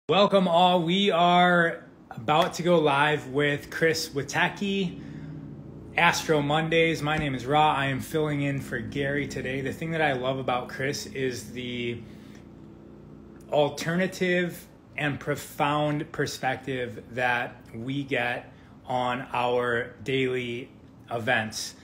Welcome all. We are about to go live with Chris Witecki, Astro Mondays. My name is Ra. I am filling in for Gary today. The thing that I love about Chris is the alternative and profound perspective that we get on our daily events.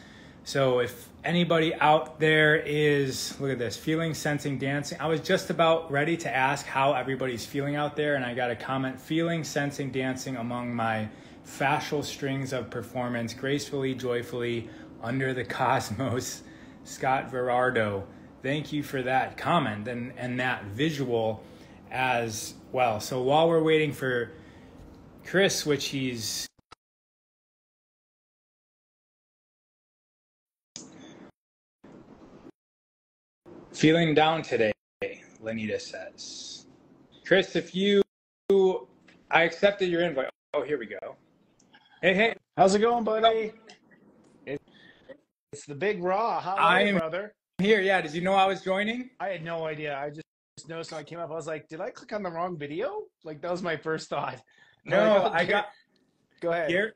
So if anybody out there is, look at this, feeling, sensing, dancing. I was just about ready to ask how everybody's feeling out there, and I got a comment, feeling, sensing, dancing among my fascial strings of performance, gracefully, joyfully, under the cosmos, Scott Verardo. Thank you for that comment and that visual as well. So while we're waiting for Chris, which he's feeling down today, Lenita says. Chris, I accepted your invite. Oh, here we go. Hey. How's it going, buddy? It's the big Raw. How are you, brother? Here, yeah. Did you know I was joining? I had no idea. I just noticed when I came up, I was like, did I click on the wrong video? Like, that was my first thought. No, Go ahead.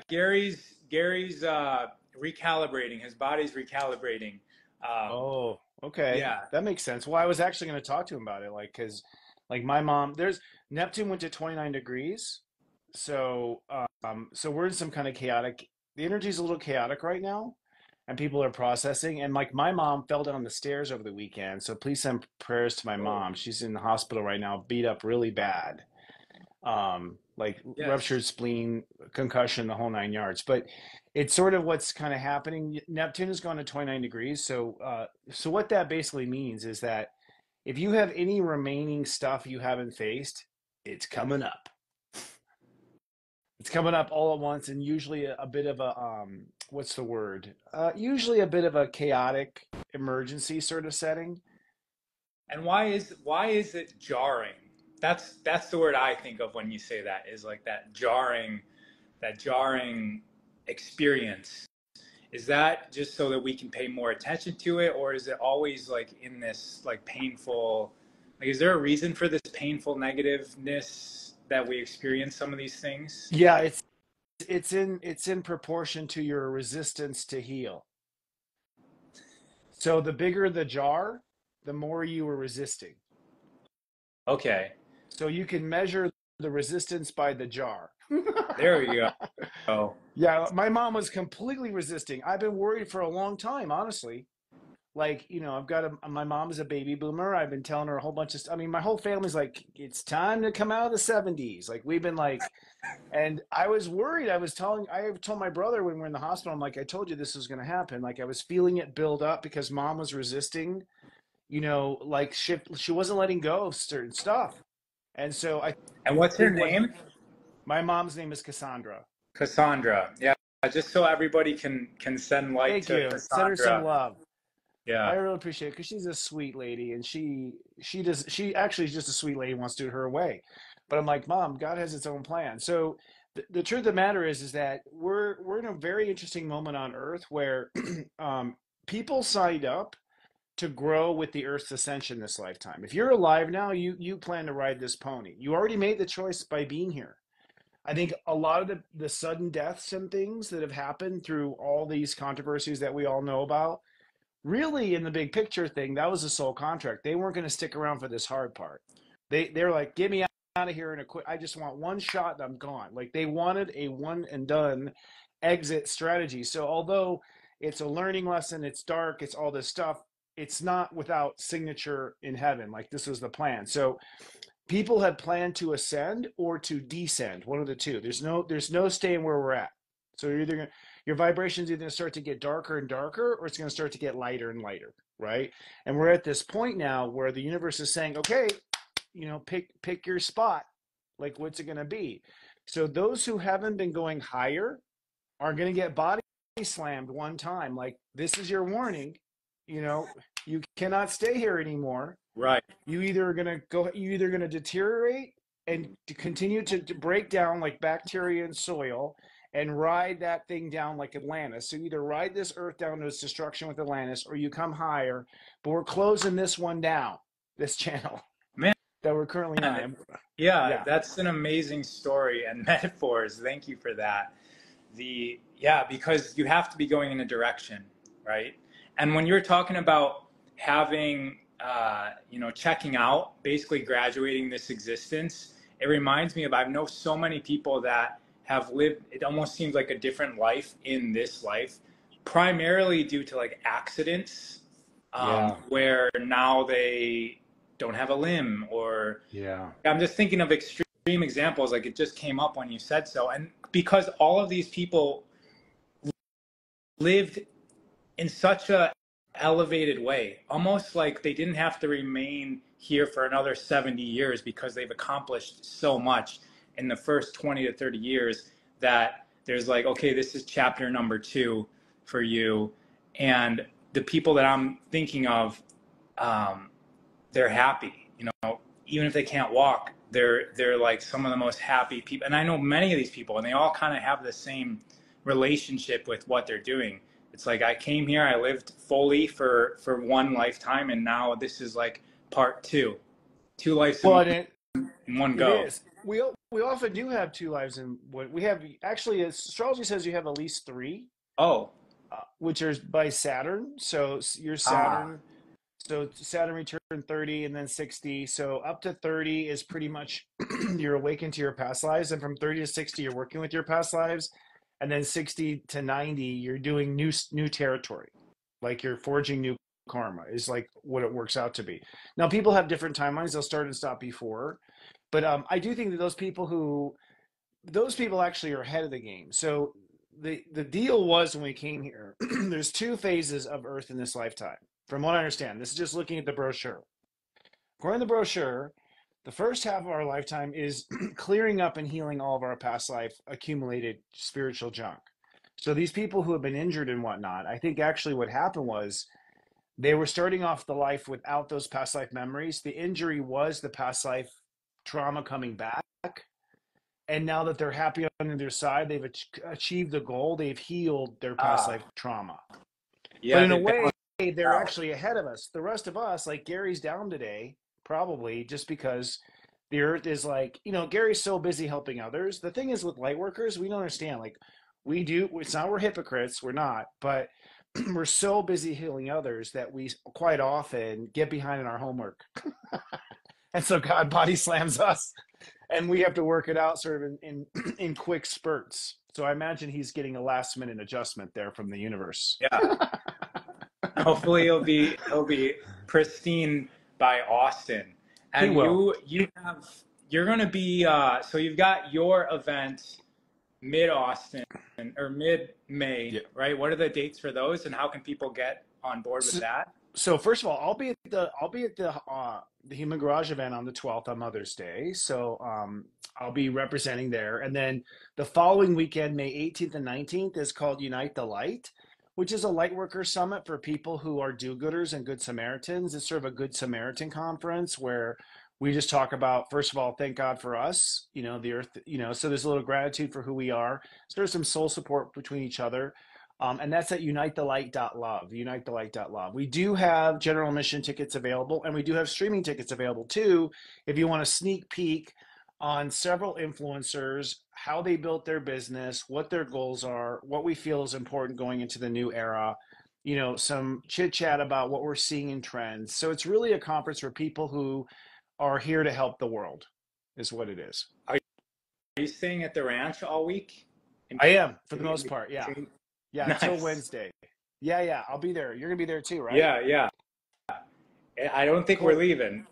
Gary's recalibrating. His body's recalibrating. Oh, okay. Yeah. That makes sense. Well, I was actually going to talk to him about it, because my mom, Neptune went to 29 degrees. So we're in some kind of chaotic, the energy's a little chaotic right now, and people are processing. And my mom fell down the stairs over the weekend. So please send prayers to my mom. She's in the hospital right now, beat up really bad. Yes. Ruptured spleen, concussion, the whole 9 yards. But it's sort of what's kind of happening. Neptune has gone to 29 degrees. So what that basically means is that if you have any remaining stuff you haven't faced, it's coming up. It's coming up all at once, and usually a bit of a what's the word? Usually a bit of a chaotic emergency sort of setting. And why is it jarring? That's the word I think of when you say that, is like that jarring experience. Is that just so that we can pay more attention to it, or is it always like in this like painful, like is there a reason for this painful negativeness that we experience some of these things? Yeah, it's in proportion to your resistance to heal. So the bigger the jar, the more you were resisting. Okay. So you can measure the resistance by the jar. There we go. Oh. Yeah, my mom was completely resisting. I've been worried for a long time, honestly. My mom is a baby boomer. I've been telling her a whole bunch of stuff. I mean, my whole family's like, it's time to come out of the 70s. Like, we've been like, and I was worried. I told my brother when we were in the hospital, I'm like, I told you this was going to happen. Like, I was feeling it build up because mom was resisting, like she wasn't letting go of certain stuff. And so And what's her name? My mom's name is Cassandra. Cassandra. Yeah. Just so everybody can send light Thank to you. Cassandra. Send her some love. Yeah. I really appreciate it because she's a sweet lady, and she actually is just a sweet lady, wants to do it her way. But I'm like, Mom, God has its own plan. So the truth of the matter is that we're in a very interesting moment on Earth where people signed up to grow with the Earth's ascension this lifetime. If you're alive now, you plan to ride this pony. You already made the choice by being here. I think a lot of the sudden deaths and things that have happened through all these controversies that we all know about, really in the big picture thing, that was a soul contract. They weren't going to stick around for this hard part. They're like, get me out of here and I just want one shot and I'm gone. Like, they wanted a one and done exit strategy. So although it's a learning lesson, it's dark, it's all this stuff, it's not without signature in heaven. Like, this was the plan. So people had planned to ascend or to descend, one of the two. There's no staying where we're at. So your vibration's either going to start to get darker and darker, or it's going to start to get lighter and lighter, right? And we're at this point now where the universe is saying, okay, pick your spot. Like, what's it going to be? So those who haven't been going higher are going to get body slammed one time. Like, this is your warning. You cannot stay here anymore. Right. You're either going to deteriorate and to continue to break down like bacteria and soil and ride that thing down like Atlantis. So either ride this Earth down to its destruction with Atlantis, or you come higher. But we're closing this one down, this channel. Man, that we're currently And on. yeah, Yeah. that's an amazing story and metaphors. Thank you for that. Yeah, because you have to be going in a direction, right? And when you're talking about having, checking out, basically graduating this existence, it reminds me of I know so many people that have lived. It almost seems like a different life in this life, primarily due to like accidents, Yeah. where now they don't have a limb, or Yeah. I'm just thinking of extreme examples. Like it just came up when you said so, and because all of these people lived in such a elevated way, almost like they didn't have to remain here for another 70 years because they've accomplished so much in the first 20 to 30 years that there's like, okay, this is chapter number 2 for you. And the people that I'm thinking of, um, they're happy, even if they can't walk, they're like some of the most happy people. And I know many of these people, and they all kind of have the same relationship with what they're doing. It's like I came here, I lived fully for one lifetime, and now this is like part two lives Well, and in one it go. is. We often do have two lives in what we have. Actually, astrology says you have at least three, Oh, which are by Saturn. So your ah, Saturn. So Saturn returned 30 and then 60. So up to 30 is pretty much you're awakened to your past lives. And from 30 to 60, you're working with your past lives. And then 60 to 90, you're doing new territory. Like you're forging new karma is like what it works out to be. Now, people have different timelines. They'll start and stop before. But I do think that those people actually are ahead of the game. So the deal was when we came here, there's two phases of Earth in this lifetime. From what I understand, this is just looking at the brochure. According to the brochure, the first half of our lifetime is clearing up and healing all of our past life accumulated spiritual junk. So these people who have been injured and whatnot, I think actually what happened was they were starting off the life without those past life memories. The injury was the past life trauma coming back. And now that they're happy on their side, they've achieved the goal. They've healed their past ah, life trauma. But yeah, in a they way, balance they're out. actually ahead of us. The rest of us, like Gary's down today, probably just because the earth is like, Gary's so busy helping others. The thing is with light workers, we don't understand. Like, it's not we're hypocrites, we're not, but we're so busy healing others that we quite often get behind in our homework. And so God body slams us and we have to work it out sort of in quick spurts. So I imagine he's getting a last minute adjustment there from the universe. Yeah, hopefully he'll be pristine by Austin. He And will. you're going to be so you've got your event mid Austin or mid May, Yeah. right? What are the dates for those, and how can people get on board with So, that? so first of all, I'll be at the Human Garage event on the 12th on Mother's Day. So I'll be representing there, and then the following weekend, May 18th and 19th, is called Unite the Light, which is a light worker summit for people who are do-gooders and good Samaritans. It's sort of a Good Samaritan conference where we just talk about, first of all, thank God for us, the earth, so there's a little gratitude for who we are. So there's some soul support between each other. And that's at unitethelight.love, unitethelight.love. We do have general admission tickets available, and we do have streaming tickets available too, if you want a sneak peek on several influencers, how they built their business, what their goals are, what we feel is important going into the new era, some chit chat about what we're seeing in trends. So it's really a conference for people who are here to help the world, is what it is. Are you staying at the ranch all week? In I am, for the most between, part. Yeah. between? Yeah, until Nice. Wednesday. Yeah, yeah, I'll be there. You're gonna be there too, right? Yeah, yeah. I don't think we're Cool. leaving.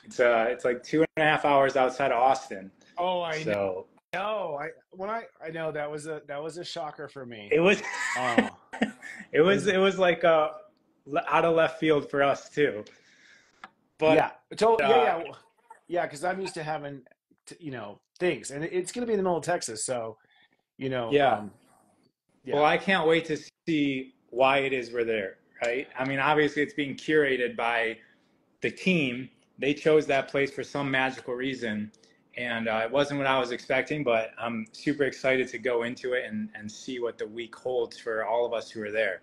It's like 2.5 hours outside of Austin. Oh, I So know. I know that was a shocker for me. it was Oh, it it was was it was like out of left field for us too. But yeah. So yeah, uh, yeah, yeah. Because I'm used to having things, and it's gonna be in the middle of Texas, so you know, yeah. um, Well, yeah. I can't wait to see why it is we're there, right? I mean, obviously it's being curated by the team. They chose that place for some magical reason. And it wasn't what I was expecting, but I'm super excited to go into it and see what the week holds for all of us who are there.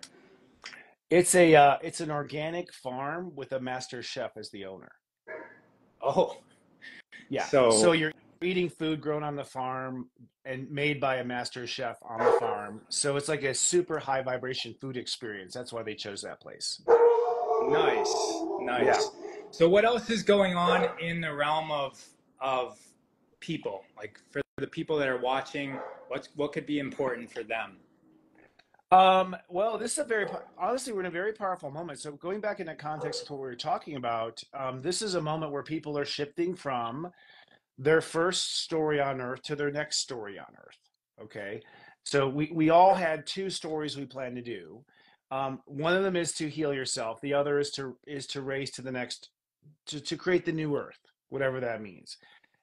It's an organic farm with a master chef as the owner. Oh, Yeah. So So you're eating food grown on the farm and made by a master chef on the farm. So it's like a super high vibration food experience. That's why they chose that place. nice, Yeah. nice. So what else is going on in the realm of people? Like for the people that are watching, what could be important for them? Well, this is honestly, we're in a very powerful moment. So going back in the context of what we were talking about, this is a moment where people are shifting from their first story on Earth to their next story on Earth. Okay. So we all had two stories we plan to do. One of them is to heal yourself. The other is to raise to the next, to create the new Earth, whatever that means.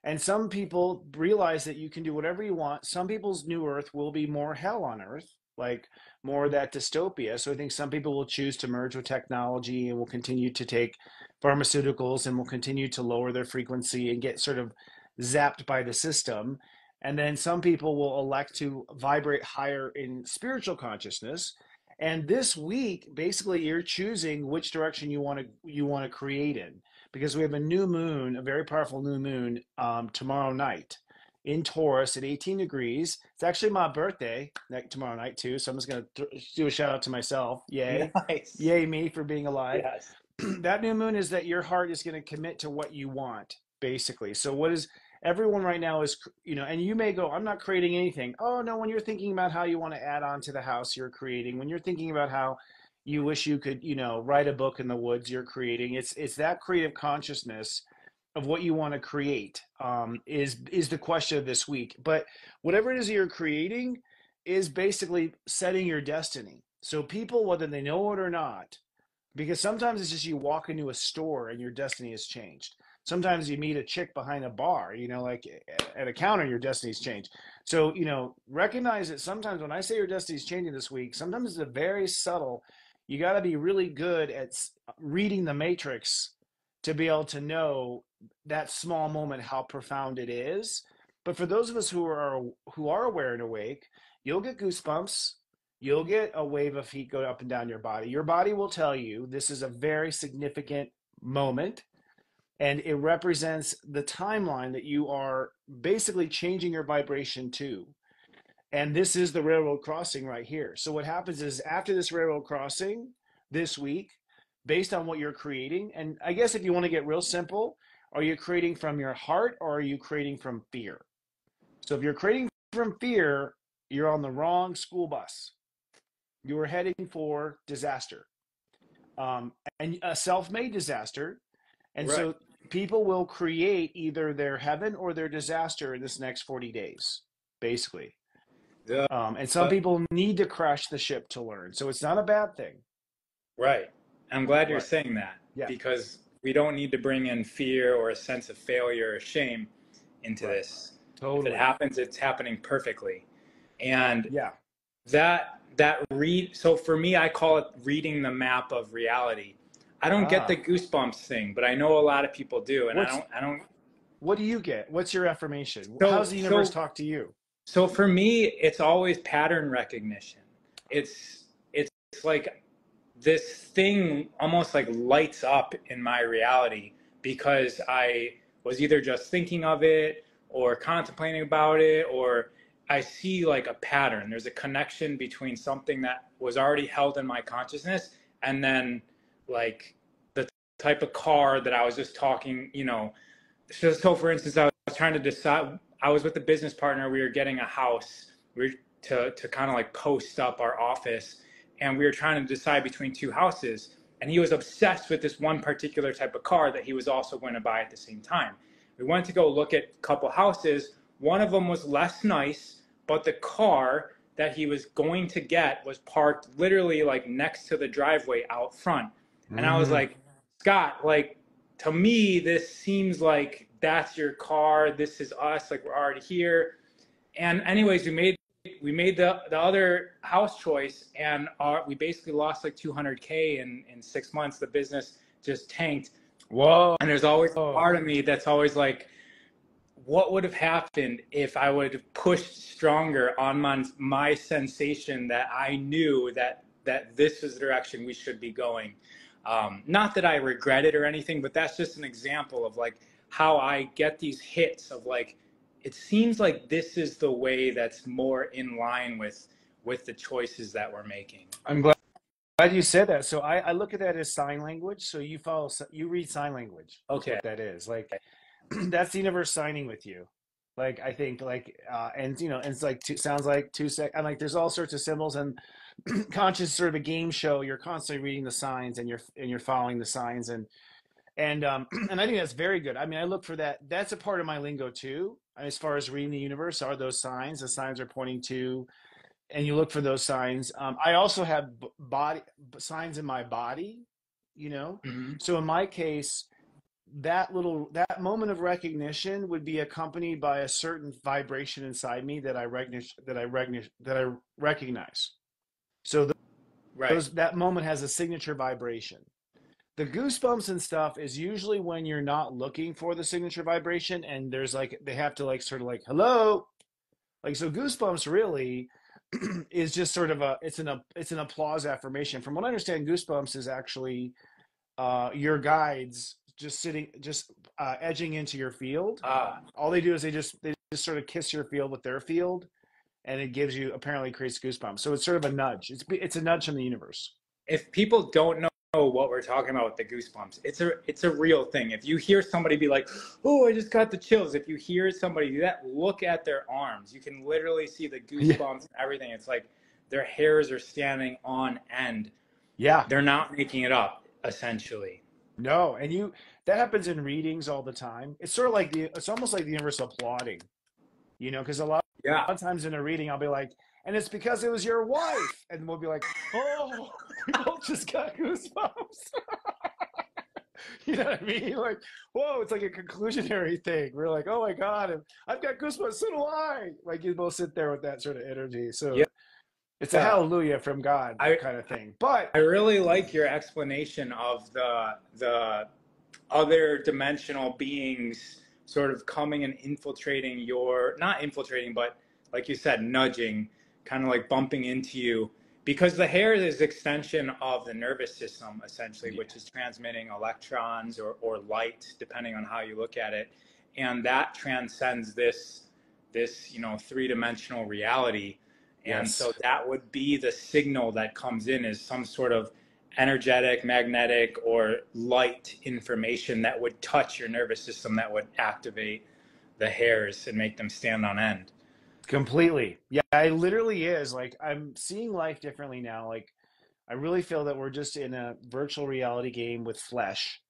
And some people realize that you can do whatever you want. Some people's new Earth will be more hell on Earth, like more of that dystopia. So I think some people will choose to merge with technology and will continue to take pharmaceuticals and will continue to lower their frequency and get sort of zapped by the system. And then some people will elect to vibrate higher in spiritual consciousness. And this week, basically, you're choosing which direction you want to create in, because we have a new moon, a very powerful new moon, tomorrow night in Taurus at 18 degrees. It's actually my birthday tomorrow night too, so I'm just gonna do a shout out to myself. Yay, Nice. yay me for being alive. Yes. That new moon is that your heart is going to commit to what you want, basically. So what is everyone right now is, and you may go, I'm not creating anything. Oh no, when you're thinking about how you want to add on to the house, you're creating. When you're thinking about how you wish you could, write a book in the woods, you're creating. It's that creative consciousness of what you want to create, is the question of this week. But whatever it is you're creating is basically setting your destiny. So people, whether they know it or not, because sometimes it's just you walk into a store and your destiny has changed. Sometimes you meet a chick behind a bar, like at a counter, your destiny's changed. So, recognize that sometimes when I say your destiny's changing this week, sometimes it's a very subtle. You got to be really good at reading the matrix to be able to know that small moment, how profound it is. But for those of us who are aware and awake, you'll get goosebumps. You'll get a wave of heat go up and down your body. Your body will tell you this is a very significant moment, and it represents the timeline that you are basically changing your vibration to. And this is the railroad crossing right here. So what happens is after this railroad crossing this week, based on what you're creating, and I guess if you want to get real simple, are you creating from your heart or are you creating from fear? So if you're creating from fear, you're on the wrong school bus. You are heading for disaster, and a self-made disaster. And Right. so people will create either their heaven or their disaster in this next 40 days, basically. The, And some people need to crash the ship to learn. So it's not a bad thing. right. I'm glad you're Right. saying that Yeah. because we don't need to bring in fear or a sense of failure or shame into Right. this. If it Totally. happens, it's happening perfectly. And Yeah. that read, so for me, I call it reading the map of reality. I don't get the Ah. goosebumps thing, but I know a lot of people do, and What's I don't. what do you get? What's your affirmation? How does So the universe so talk to you? so for me, it's always pattern recognition. It's like this thing almost like lights up in my reality because I was either just thinking of it or contemplating about it, or I see like a pattern. There's a connection between something that was already held in my consciousness and then like the type of car that I was just talking. So for instance, I was trying to decide, I was with a business partner, we were getting a house. We were to kind of like post up our office, and we were trying to decide between two houses, and he was obsessed with this one particular type of car that he was also going to buy at the same time. We went to go look at a couple houses. One of them was less nice, but the car that he was going to get was parked literally like next to the driveway out front. And I was Mm-hmm. like, Scott, like, to me, this seems like that's your car. This is us. Like, we're already here. And anyways, we made the other house choice, and we basically lost like 200K in 6 months. The business just tanked. Whoa. And there's always a part of me that's always like, what would have happened if I would have pushed stronger on my sensation that I knew that this is the direction we should be going. Not that I regret it or anything, but that's just an example of like how I get these hits of like, it seems like this is the way that's more in line with the choices that we're making. I'm glad you said that. So I look at that as sign language. So you read sign language. Is Okay. what that is. Like that's the universe signing with you. Like I think like and you know, and it's like sounds like 2 sec. I'm like there's all sorts of symbols and conscious sort of a game show. You're constantly reading the signs and you're following the signs and and I think that's very good. I mean, I look for that. That's a part of my lingo too. As far as reading the universe, are those signs? The signs are pointing to, and you look for those signs. I also have body signs in my body, you know. Mm-hmm. So in my case, that moment of recognition would be accompanied by a certain vibration inside me that I recognize. So Right. that moment has a signature vibration. The goosebumps and stuff is usually when you're not looking for the signature vibration and there's like they have to like sort of like hello, like so goosebumps really is just sort of it's an applause affirmation. From what I understand, goosebumps is actually your guides just edging into your field. Ah, All they do is they just sort of kiss your field with their field, and it gives you apparently creates goosebumps. So it's sort of a nudge. It's a nudge from the universe. if people don't know what we're talking about with the goosebumps, it's a real thing. If you hear somebody be like, "Oh, I just got the chills," if you hear somebody do that, look at their arms. You can literally see the Yeah, goosebumps and everything. It's like their hairs are standing on end. yeah. They're not making it up, essentially. No, and that happens in readings all the time. It's sort of like it's almost like the universe applauding, you know, because Yeah. a lot of times in a reading I'll be like, and it's because it was your wife, and we'll be like, oh, we both just got goosebumps. You know what I mean? Like, whoa, it's like a conclusionary thing. We're like, oh my God, I've got goosebumps, so do I. Like you both sit there with that sort of energy. So it's a Yeah. hallelujah from God I kind of thing. But I really like your explanation of the other dimensional beings sort of coming and infiltrating your, not infiltrating, but like you said, nudging, kind of like bumping into you, because the hair is extension of the nervous system essentially, yeah, which is transmitting electrons or light depending on how you look at it, and that transcends this three-dimensional reality. And so yes. that would be the signal that comes in as some sort of energetic, magnetic, or light information that would touch your nervous system, that would activate the hairs and make them stand on end. Completely. Yeah, it literally is. Like I'm seeing life differently now. Like I really feel that we're just in a virtual reality game with flesh,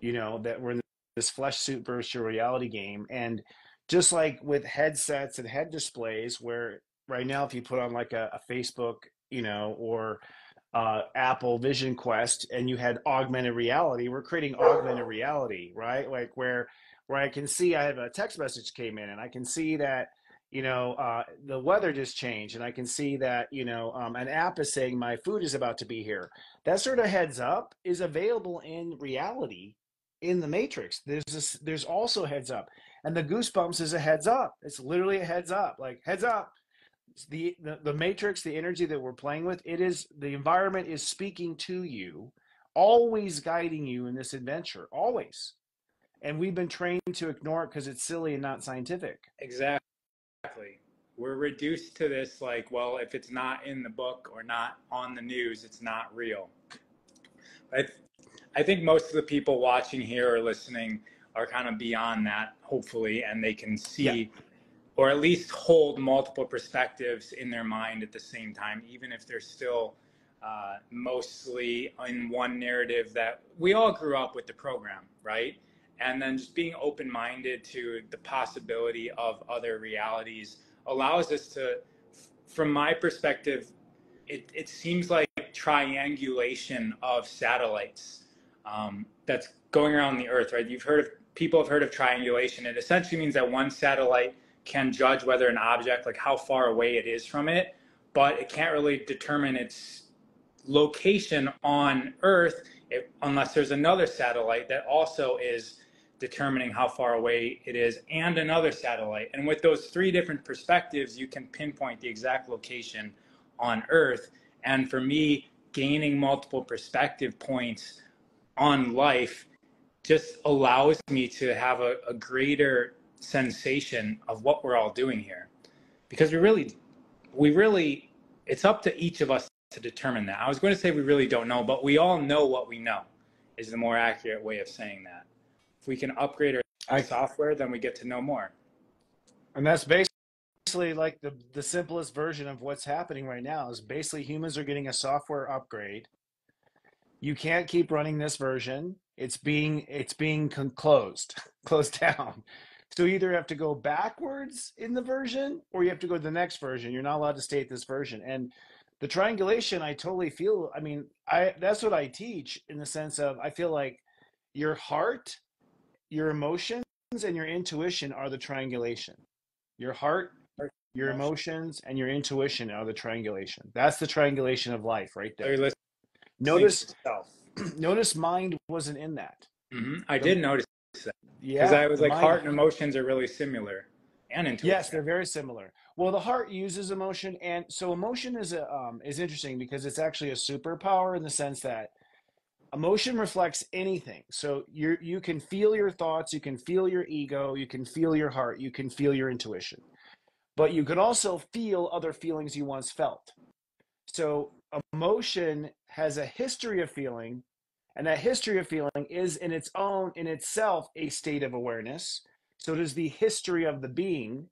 you know, that we're in this flesh suit virtual reality game. And just like with headsets and head displays, where right now if you put on like a Facebook, you know, or Apple Vision Quest and you had augmented reality, we're creating augmented reality, right? Like where I can see I have a text message came in and I can see that the weather just changed and I can see that an app is saying my food is about to be here. That sort of heads up is available in reality in the Matrix. There's also heads up, and the goosebumps is a heads up. It's literally a heads up, like heads up. The matrix, the energy that we're playing with, it is the environment is speaking to you, always guiding you in this adventure, always. And we've been trained to ignore it because it's silly and not scientific. Exactly. We're reduced to this, like, well, if it's not in the book or not on the news, it's not real. I, I think most of the people watching here or listening are kind of beyond that, hopefully, and they can Yeah, see or at least hold multiple perspectives in their mind at the same time, even if they're still mostly in one narrative that we all grew up with the program, right? And then just being open-minded to the possibility of other realities allows us to, from my perspective, it seems like triangulation of satellites that's going around the Earth, right? People have heard of triangulation. It essentially means that one satellite can judge whether an object, like how far away it is from it, but it can't really determine its location on Earth unless there's another satellite that also is determining how far away it is, and another satellite. And with those three different perspectives, you can pinpoint the exact location on Earth. And for me, gaining multiple perspective points on life just allows me to have a greater sensation of what we're all doing here. Because we really, it's up to each of us to determine that. I was going to say we really don't know, but we all know what we know is the more accurate way of saying that. If we can upgrade our software, then we get to know more. And that's basically like the simplest version of what's happening right now is basically humans are getting a software upgrade. You can't keep running this version. It's being closed down. So you either have to go backwards in the version or you have to go to the next version. You're not allowed to stay at this version. And the triangulation, I totally feel, I mean, that's what I teach in the sense of, I feel like your heart, your emotions, and your intuition are the triangulation. Your heart, your emotions, and your intuition are the triangulation. That's the triangulation of life right there. Notice mind wasn't in that. I did notice that. Yeah. Because I was like, heart and emotions are really similar. And intuition. Yes, they're very similar. Well, the heart uses emotion, and so emotion is interesting because it's actually a superpower in the sense that emotion reflects anything. So you can feel your thoughts, you can feel your ego, you can feel your heart, you can feel your intuition, but you can also feel other feelings you once felt. So emotion has a history of feeling, and that history of feeling is in itself a state of awareness. So it is the history of the being,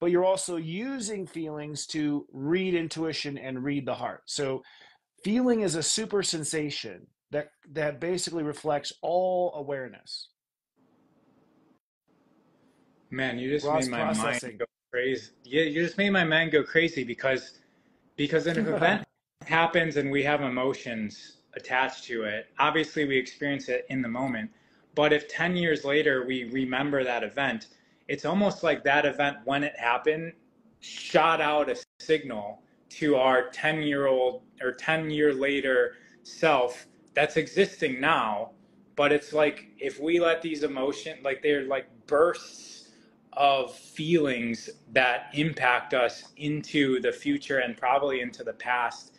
but you're also using feelings to read intuition and read the heart. So feeling is a super sensation that basically reflects all awareness. Man, you just made my mind go crazy. Yeah, you just made my mind go crazy because an event happens and we have emotions attached to it. Obviously, we experience it in the moment. But if 10 years later we remember that event, it's almost like that event, when it happened, shot out a signal to our 10-year-old or 10-year later self that's existing now. But it's like if we let these emotions, like they're like bursts of feelings that impact us into the future and probably into the past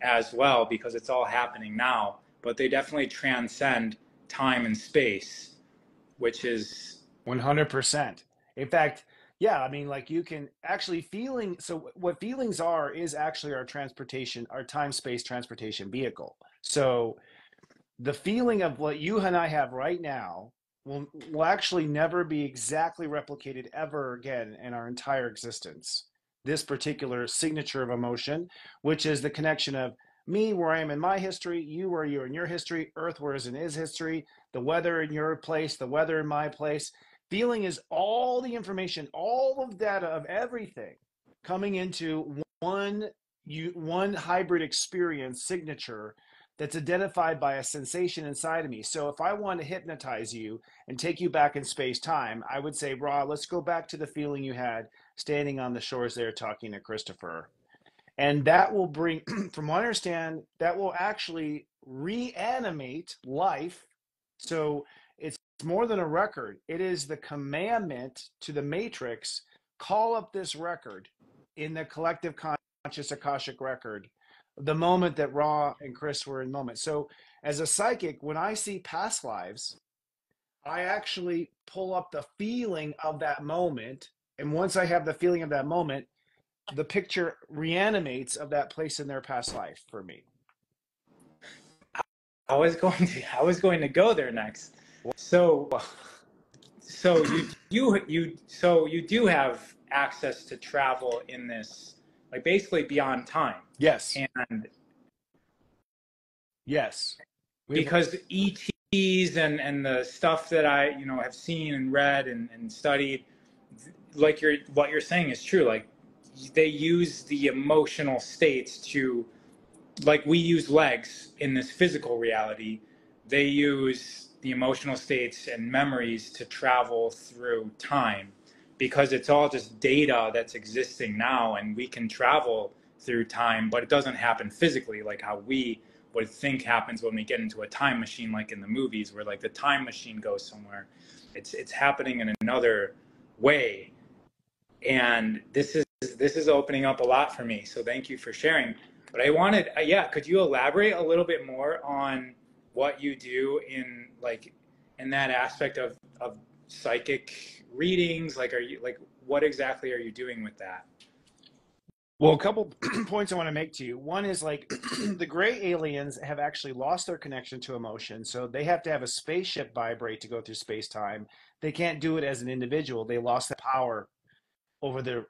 as well, because it's all happening now. But they definitely transcend time and space, which is 100%. In fact, yeah, I mean, like you can actually so what feelings are is actually our transportation, our time-space transportation vehicle. So the feeling of what you and I have right now will actually never be exactly replicated ever again in our entire existence. This particular signature of emotion, which is the connection of me where I am in my history, you where you're in your history, Earth where is in his history, the weather in your place, the weather in my place. Feeling is all the information, all of data of everything coming into one hybrid experience signature that's identified by a sensation inside of me. So if I want to hypnotize you and take you back in space time, I would say, Ra, let's go back to the feeling you had standing on the shores there talking to Christopher. And that will bring, from what I understand, that will actually reanimate life. So it's more than a record. It is the commandment to the matrix, call up this record in the collective conscious Akashic record, the moment that Ra and Chris were in moment. So as a psychic, when I see past lives, I actually pull up the feeling of that moment. And once I have the feeling of that moment, the picture reanimates of that place in their past life for me. I was going to go there next. So you do have access to travel in this, like basically beyond time. Yes. And yes, because ETs and the stuff that I have seen and read and studied, like what you're saying is true. Like they use the emotional states to, like we use legs in this physical reality, they use the emotional states and memories to travel through time, because it's all just data that's existing now, and we can travel through time, but it doesn't happen physically like how we would think happens when we get into a time machine, like in the movies where like the time machine goes somewhere. It's happening in another way, and this is opening up a lot for me, so thank you for sharing. But I wanted, could you elaborate a little bit more on what you do in in that aspect of psychic readings? Like, are you like, what exactly are you doing with that? Well, a couple points I want to make to you. One is like the gray aliens have actually lost their connection to emotion. So they have to have a spaceship vibrate to go through space time. They can't do it as an individual. They lost the power over their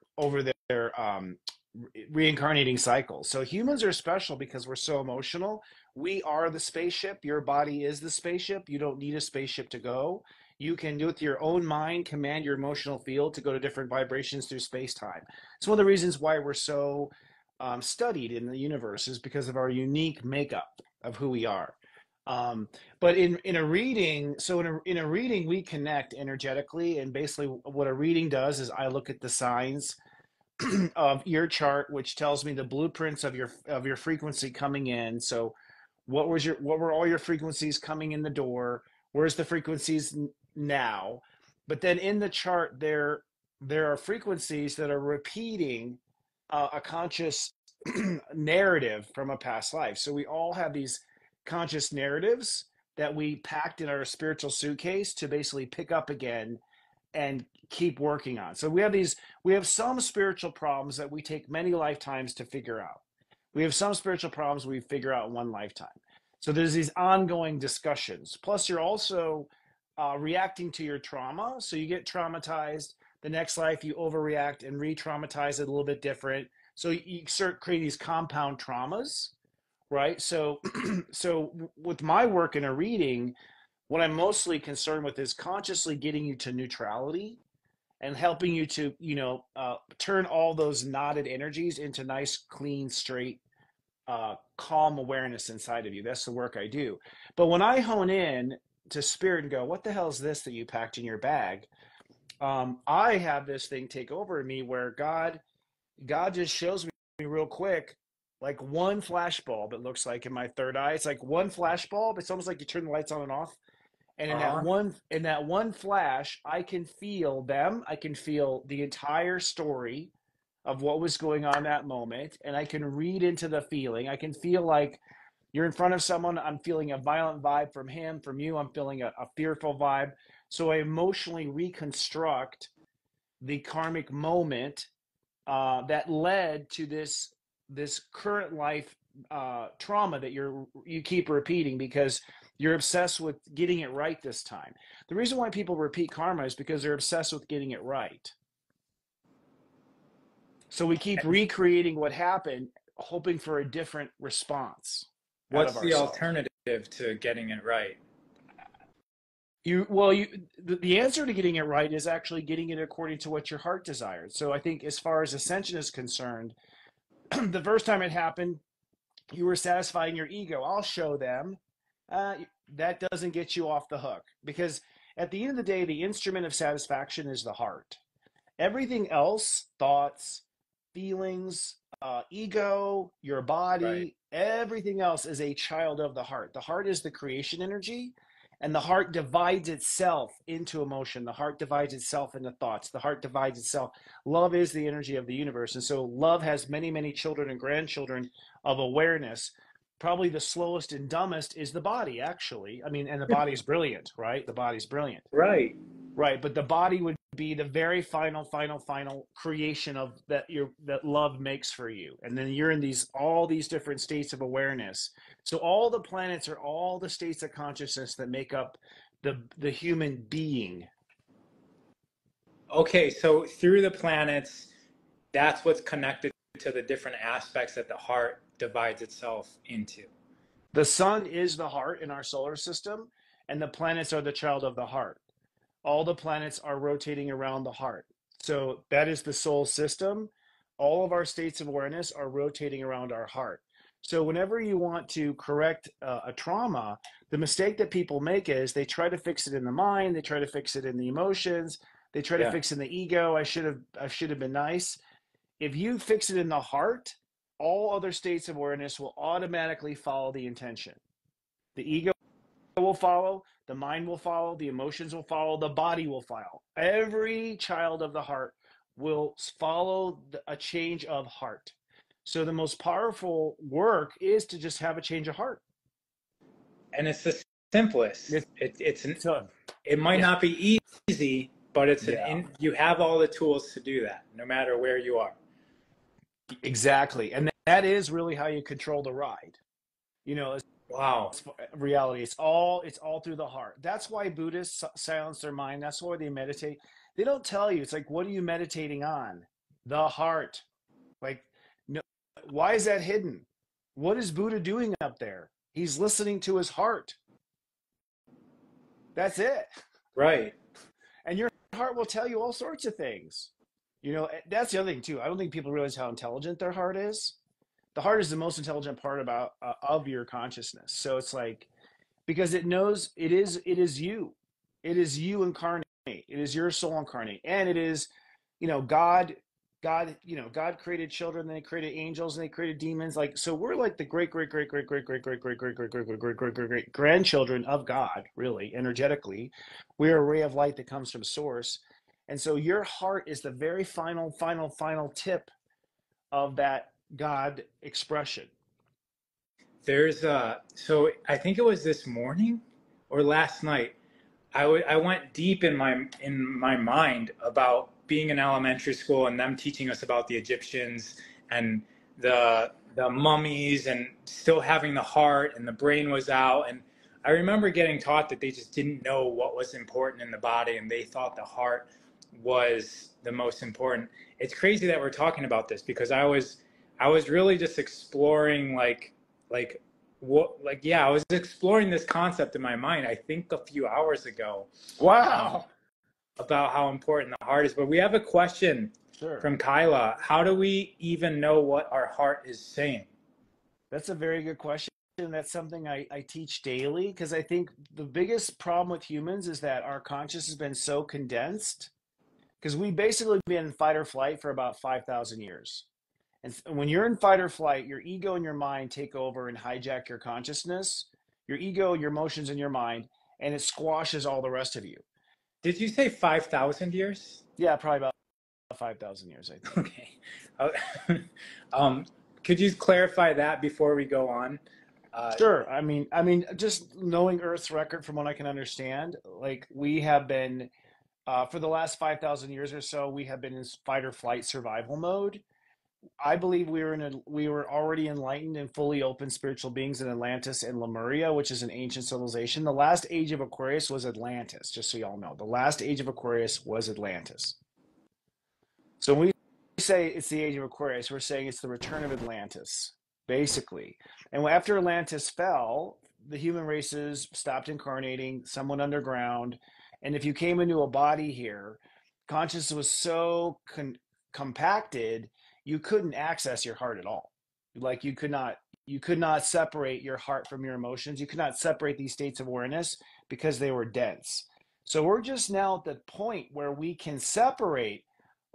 reincarnating cycles. So humans are special because we're so emotional. We are the spaceship. Your body is the spaceship. You don't need a spaceship to go. You can do it with your own mind, command your emotional field to go to different vibrations through space time. It's one of the reasons why we're so studied in the universe is because of our unique makeup of who we are. But in a reading, so in a reading, we connect energetically, and basically what a reading does is I look at the signs of your chart, which tells me the blueprints of your frequency coming in. So what were all your frequencies coming in the door? Where's the frequencies now? But then in the chart there are frequencies that are repeating a conscious narrative from a past life. So we all have these conscious narratives that we packed in our spiritual suitcase to basically pick up again and keep working on. So we have some spiritual problems that we take many lifetimes to figure out. We have some spiritual problems we figure out in one lifetime. So there's these ongoing discussions. Plus, you're also reacting to your trauma. So you get traumatized. The next life, you overreact and re-traumatize it a little bit different. So you start creating these compound traumas, right? So, so with my work in a reading, what I'm mostly concerned with is consciously getting you to neutrality and helping you to, turn all those knotted energies into nice, clean, straight, calm awareness inside of you. That's the work I do. But when I hone in to spirit and go, what the hell is this that you packed in your bag? I have this thing take over me where God just shows me real quick, like one flash bulb, it looks like in my third eye. It's like one flash bulb. It's almost like you turn the lights on and off. And Uh-huh. in that one flash, I can feel them. I can feel the entire story of what was going on that moment, and I can read into the feeling. I can feel like you're in front of someone. I'm feeling a violent vibe from him. From you, I'm feeling a fearful vibe. So I emotionally reconstruct the karmic moment that led to this current life trauma that you keep repeating because you're obsessed with getting it right this time. The reason why people repeat karma is because they're obsessed with getting it right. So we keep recreating what happened, hoping for a different response out of What's the ourselves. alternative to getting it right? The answer to getting it right is actually getting it according to what your heart desired. So I think as far as ascension is concerned, the first time it happened, you were satisfying your ego. I'll show them. Uh, that doesn't get you off the hook because at the end of the day, the instrument of satisfaction is the heart. Everything else, thoughts, feelings, ego, your Right. body, everything else is a child of the heart. The heart is the creation energy, and the heart divides itself into emotion. The heart divides itself into thoughts. The heart divides itself. Love is the energy of the universe. And so love has many, many children and grandchildren of awareness. Probably the slowest and dumbest is the body, actually. I mean, and the body's brilliant, right? The body's brilliant. Right. Right, but the body would be the very final creation of that love makes for you. And then you're in all these different states of awareness. So all the planets are all the states of consciousness that make up the human being. Okay, so through the planets, that's what's connected to the different aspects that the heart divides itself into. The sun is the heart in our solar system, and the planets are the child of the heart. All the planets are rotating around the heart. So that is the soul system. All of our states of awareness are rotating around our heart. So whenever you want to correct a trauma, the mistake that people make is they try to fix it in the mind, they try to fix it in the emotions, they try to Yeah. fix it in the ego. I should have been nice. If you fix it in the heart, all other states of awareness will automatically follow the intention. The ego will follow, the mind will follow, the emotions will follow, the body will follow. Every child of the heart will follow a change of heart. So the most powerful work is to just have a change of heart. And it's the simplest. It's so It might yeah, not be easy, but yeah, you have all the tools to do that, no matter where you are. exactly. And that is really how you control the ride. You know, Wow. reality. It's all through the heart. That's why Buddhists silence their mind. That's why they meditate. They don't tell you. It's like, what are you meditating on? The heart. Like, no, why is that hidden? What is Buddha doing up there? He's listening to his heart. That's it. Right. And your heart will tell you all sorts of things. You know, that's the other thing too. I don't think people realize how intelligent their heart is. The heart is the most intelligent part about of your consciousness. So it's like, because it knows it is you incarnate, it is your soul incarnate, and it is, you know, God created children, then he created angels, and they created demons. Like, so we're like the great great great great great great great great great great great great great great great great grandchildren of God. Really, energetically, we're a ray of light that comes from source. And so your heart is the very final tip of that God expression. So I think it was this morning or last night. I went deep in my mind about being in elementary school and them teaching us about the Egyptians and the mummies and still having the heart and the brain was out. And I remember getting taught that they just didn't know what was important in the body and they thought the heart was the most important. It's crazy that we're talking about this because I was really just exploring like I was exploring this concept in my mind, I think a few hours ago, um, Wow. about how important the heart is. But we have a question Sure. from Kyla. How do we even know what our heart is saying? That's a very good question. That's something I teach daily because I think the biggest problem with humans is that our conscious has been so condensed because we basically been in fight or flight for about 5,000 years. And when you're in fight or flight, your ego and your mind take over and hijack your consciousness, your ego, your emotions, and your mind, and it squashes all the rest of you. Did you say 5,000 years? Yeah, probably about 5,000 years, I think. Okay. Uh, um, could you clarify that before we go on? Sure. I mean, just knowing Earth's record from what I can understand, like we have been for the last 5,000 years or so, we have been in fight or flight survival mode. I believe we were already enlightened and fully open spiritual beings in Atlantis and Lemuria, which is an ancient civilization. The last age of Aquarius was Atlantis, just so y'all know. The last age of Aquarius was Atlantis. So when we say it's the age of Aquarius, we're saying it's the return of Atlantis, basically. And after Atlantis fell, the human races stopped incarnating, some went underground. And if you came into a body here, consciousness was so compacted, you couldn't access your heart at all. Like you could not separate your heart from your emotions. You could not separate these states of awareness because they were dense. So we're just now at the point where we can separate,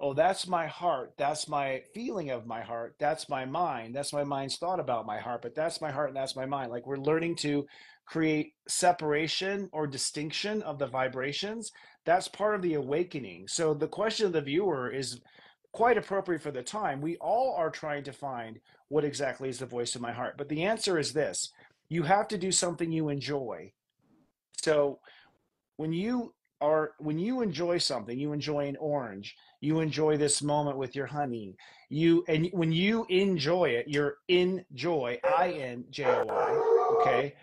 oh, that's my heart. That's my feeling of my heart. That's my mind. That's my mind's thought about my heart, but that's my heart and that's my mind. Like we're learning to create separation or distinction of the vibrations. That's part of the awakening. So the question of the viewer is quite appropriate for the time. We all are trying to find what exactly is the voice of my heart. But the answer is this: you have to do something you enjoy. So when you enjoy something, you enjoy an orange, you enjoy this moment with your honey, when you enjoy it, you're in joy, INJOY, okay?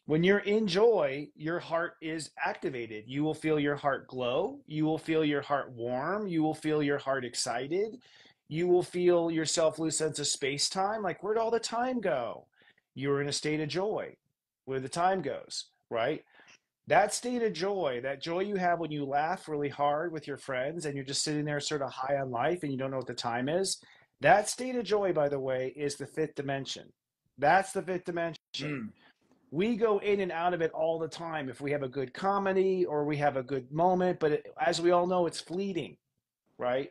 When you're in joy, your heart is activated. You will feel your heart glow, you will feel your heart warm, you will feel your heart excited, you will feel yourself lose sense of space time. Like, where'd all the time go? You're in a state of joy where the time goes, right? That state of joy, that joy you have when you laugh really hard with your friends and you're just sitting there sort of high on life and you don't know what the time is, that state of joy, by the way, is the fifth dimension. That's the fifth dimension. Mm, We go in and out of it all the time if we have a good comedy or we have a good moment, but as we all know, it's fleeting, right?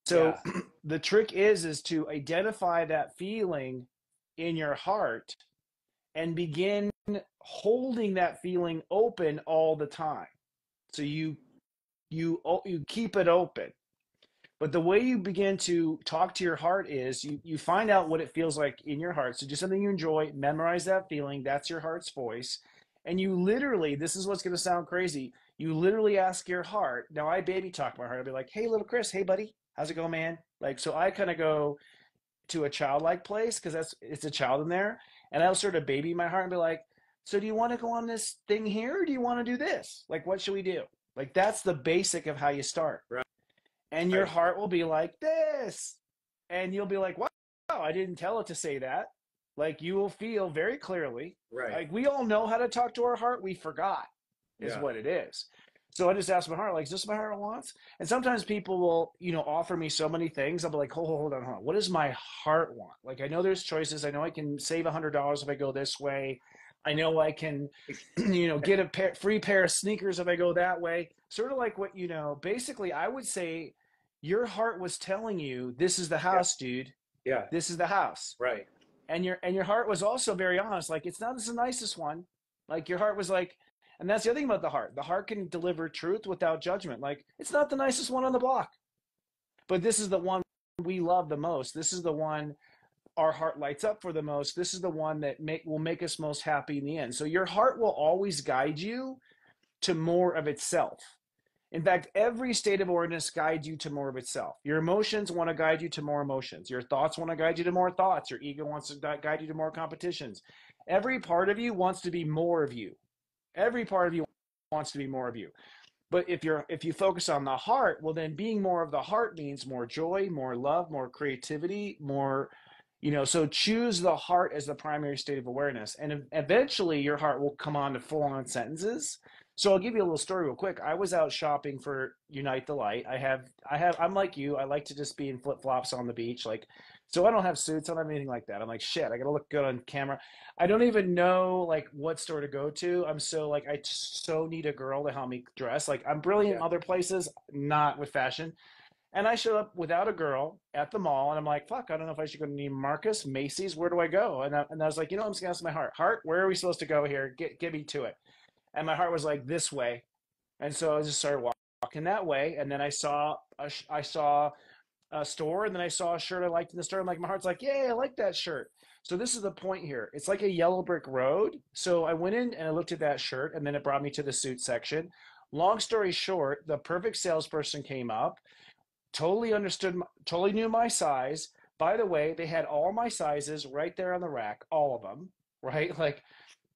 So yeah. the trick is to identify that feeling in your heart and begin holding that feeling open all the time. So you keep it open. But the way you begin to talk to your heart is you find out what it feels like in your heart. So do something you enjoy, memorize that feeling. That's your heart's voice. And you literally, this is what's going to sound crazy. You literally ask your heart. Now I baby talk my heart. I'll be like, hey, little Chris, hey, buddy, how's it going, man? Like, so I kind of go to a childlike place because it's a child in there. And I'll sort of baby my heart and be like, so do you want to go on this thing here? Or do you want to do this? Like, what should we do? Like, that's the basic of how you start. Right. And your heart will be like this. And you'll be like, wow, I didn't tell it to say that. Like, you will feel very clearly. Right. Like, we all know how to talk to our heart. We forgot is what it is. So I just ask my heart, like, is this what my heart wants? And sometimes people will, offer me so many things. I'll be like, hold on. What does my heart want? Like, I know there's choices. I know I can save $100 if I go this way. I know I can, get a free pair of sneakers if I go that way. Sort of like what, basically I would say your heart was telling you, this is the house, dude. Yeah. This is the house. Right. And your heart was also very honest. Like, it's not the nicest one. Like, your heart was like, and that's the other thing about the heart. The heart can deliver truth without judgment. Like, it's not the nicest one on the block, but this is the one we love the most. This is the one our heart lights up for the most. This is the one that will make us most happy in the end. So your heart will always guide you to more of itself. In fact, every state of awareness guides you to more of itself. Your emotions want to guide you to more emotions. Your thoughts want to guide you to more thoughts. Your ego wants to guide you to more competitions. Every part of you wants to be more of you. Every part of you wants to be more of you. But if you focus on the heart, well, then being more of the heart means more joy, more love, more creativity, more, so choose the heart as the primary state of awareness. And eventually your heart will come on to full-on sentences. So I'll give you a little story real quick. I was out shopping for Unite the Light. I'm like you. I like to just be in flip-flops on the beach. Like, so I don't have suits. I don't have anything like that. I'm like, shit, I got to look good on camera. I don't even know like what store to go to. I'm so like, I so need a girl to help me dress. Like, I'm brilliant in other places, not with fashion. And I showed up without a girl at the mall, and I'm like, fuck, I don't know if I should go to Neiman Marcus, Macy's. Where do I go? And I was like, I'm just going to ask my heart. Heart, where are we supposed to go here? Get me to it. And my heart was like, this way. And so I just started walking that way. And then I saw a store, and then I saw a shirt I liked in the store. And like, my heart's like, yeah, I like that shirt. So this is the point here. It's like a yellow brick road. So I went in and I looked at that shirt, and then it brought me to the suit section. Long story short, the perfect salesperson came up, totally understood, totally knew my size. By the way, they had all my sizes right there on the rack, all of them, right? Like,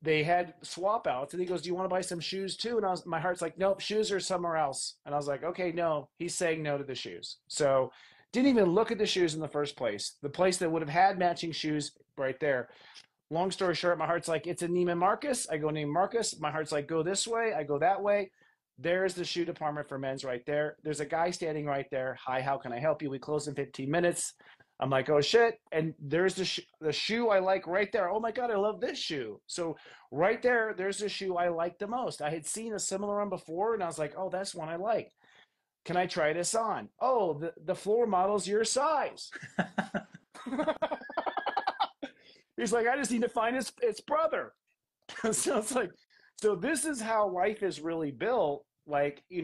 they had swap outs, and he goes, do you want to buy some shoes too? And my heart's like, nope, shoes are somewhere else. And I was like, okay, no, he's saying no to the shoes. So didn't even look at the shoes in the first place. The place that would have had matching shoes right there. Long story short, my heart's like, it's a Neiman Marcus. I go Neiman Marcus. My heart's like, go this way. I go that way. There's the shoe department for men's right there. There's a guy standing right there. Hi, how can I help you? We close in 15 minutes. I'm like, oh shit. And there's the shoe I like right there. Oh my God, I love this shoe. So right there, there's the shoe I like the most. I had seen a similar one before, and I was like, oh, that's one I like. Can I try this on? Oh, the floor model's your size. He's like, I just need to find its brother. So it's like, so this is how life is really built. Like, I